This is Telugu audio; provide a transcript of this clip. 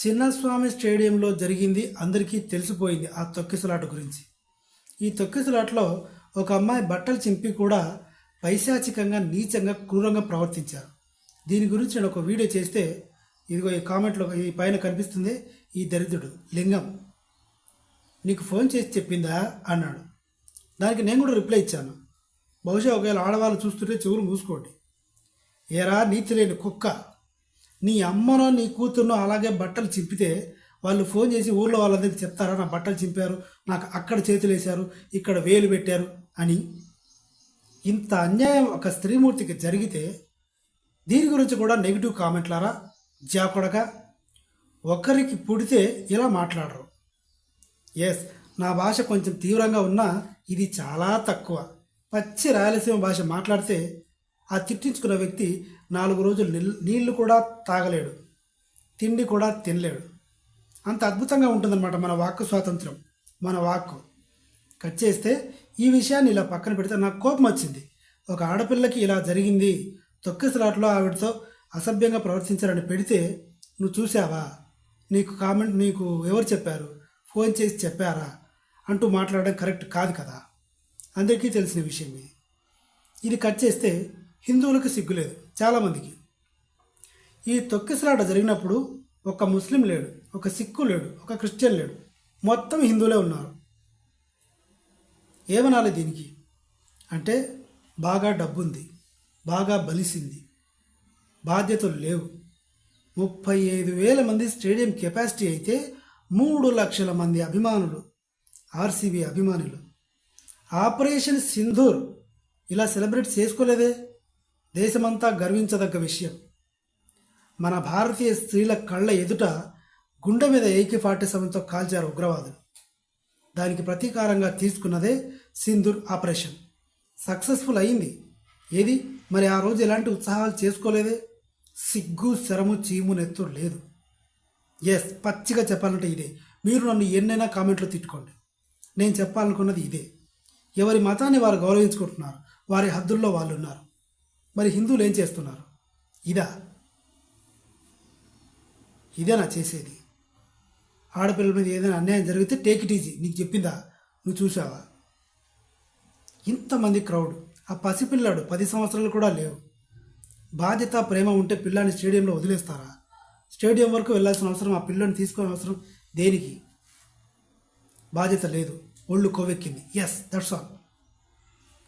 చిన్నస్వామి స్టేడియంలో జరిగింది అందరికీ తెలిసిపోయింది ఆ తొక్కిసలాట గురించి. ఈ తొక్కిసలాటలో ఒక అమ్మాయి బట్టలు చింపి కూడా పైశాచికంగా, నీచంగా, క్రూరంగా ప్రవర్తించారు. దీని గురించి నేను ఒక వీడియో చేస్తే ఇదిగో ఈ కామెంట్లో ఈ పైన కనిపిస్తుంది. ఈ దరిద్రుడు లింగం నీకు ఫోన్ చేసి చెప్పిందా అన్నాడు. దానికి నేను కూడా రిప్లై ఇచ్చాను. బహుశా ఒకవేళ ఆడవాళ్ళు చూస్తుంటే చెవులు మూసుకోండి. ఏరా నీతి లేని కుక్క, నీ అమ్మనో నీ కూతురునో అలాగే బట్టలు చింపితే వాళ్ళు ఫోన్ చేసి ఊళ్ళో వాళ్ళందరికీ చెప్తారా నా బట్టలు చింపారు, నాకు అక్కడ చేతులు వేశారు, ఇక్కడ వేలు పెట్టారు అని. ఇంత అన్యాయం ఒక స్త్రీమూర్తికి జరిగితే దీని గురించి కూడా నెగిటివ్ కామెంట్లారా జాకొడగా. ఒకరికి పుడితే ఇలా మాట్లాడరు. ఎస్, నా భాష కొంచెం తీవ్రంగా ఉన్నా ఇది చాలా తక్కువ. పచ్చి రాయలసీమ భాష మాట్లాడితే ఆ తిట్టించుకున్న వ్యక్తి 4 రోజులు నీళ్లు కూడా తాగలేడు, తిండి కూడా తినలేడు. అంత అద్భుతంగా ఉంటుందన్నమాట మన వాక్కు స్వాతంత్రం, మన వాక్కు. కట్ చేస్తే ఈ విషయాన్ని ఇలా పక్కన పెడితే నాకు కోపం వచ్చింది. ఒక ఆడపిల్లకి ఇలా జరిగింది, తొక్కిసలాట్లో ఆవిడతో అసభ్యంగా ప్రవర్తించారని పెడితే నువ్వు చూసావా, నీకు ఎవరు చెప్పారు, ఫోన్ చేసి చెప్పారా అంటూ మాట్లాడడం కరెక్ట్ కాదు కదా. అందరికీ తెలిసిన విషయం ఇది కట్ చేస్తే హిందువులకు సిగ్గులేదు చాలామందికి. ఈ తొక్కిసలాట జరిగినప్పుడు ఒక ముస్లిం లేడు, ఒక సిక్కు లేడు, ఒక క్రిస్టియన్ లేడు, మొత్తం హిందువులే ఉన్నారు. ఏమనాలి దీనికి అంటే, బాగా డబ్బుంది, బాగా బలిసింది, బాధ్యతలు లేవు. 35,000 మంది స్టేడియం కెపాసిటీ అయితే 3 లక్షల మంది అభిమానులు, ఆర్సీబీ అభిమానులు. ఆపరేషన్ సింధూర్ ఇలా సెలబ్రేట్ చేసుకోలేదే. దేశమంతా గర్వించదగ్గ విషయం. మన భారతీయ స్త్రీల కళ్ళ ఎదుట గుండె మీద AK-47తో కాల్చారు ఉగ్రవాదులు. దానికి ప్రతీకారంగా తీసుకున్నదే సింధూర్ ఆపరేషన్. సక్సెస్ఫుల్ అయింది. ఏది మరి ఆ రోజు ఎలాంటి ఉత్సాహాలు చేసుకోలేదే. సిగ్గు, శరము, చీము, నెత్తు లేదు. ఎస్, పచ్చిగా చెప్పాలంటే ఇదే. మీరు నన్ను ఎన్నైనా కామెంట్లో తిట్టుకోండి, నేను చెప్పాలనుకున్నది ఇదే. ఎవరి మతాన్ని వారు గౌరవించుకుంటున్నారు, వారి హద్దుల్లో వాళ్ళు ఉన్నారు. మరి హిందువులు ఏం చేస్తున్నారు? ఇదేనా చేసేది? ఆడపిల్లల మీద ఏదైనా అన్యాయం జరిగితే టేక్ ఇట్ ఈజీ, నీకు చెప్పిందా, నువ్వు చూసావా? ఇంతమంది క్రౌడ్, ఆ పసిపిల్లాడు 10 సంవత్సరాలు కూడా లేవు. బాధ్యత, ప్రేమ ఉంటే పిల్లాన్ని స్టేడియంలో వదిలేస్తారా? స్టేడియం వరకు వెళ్ళాల్సిన అవసరం, ఆ పిల్లని తీసుకునే అవసరం దేనికి? బాధ్యత లేదు, ఒళ్ళు కొవ్వెక్కింది. Yes, that's all.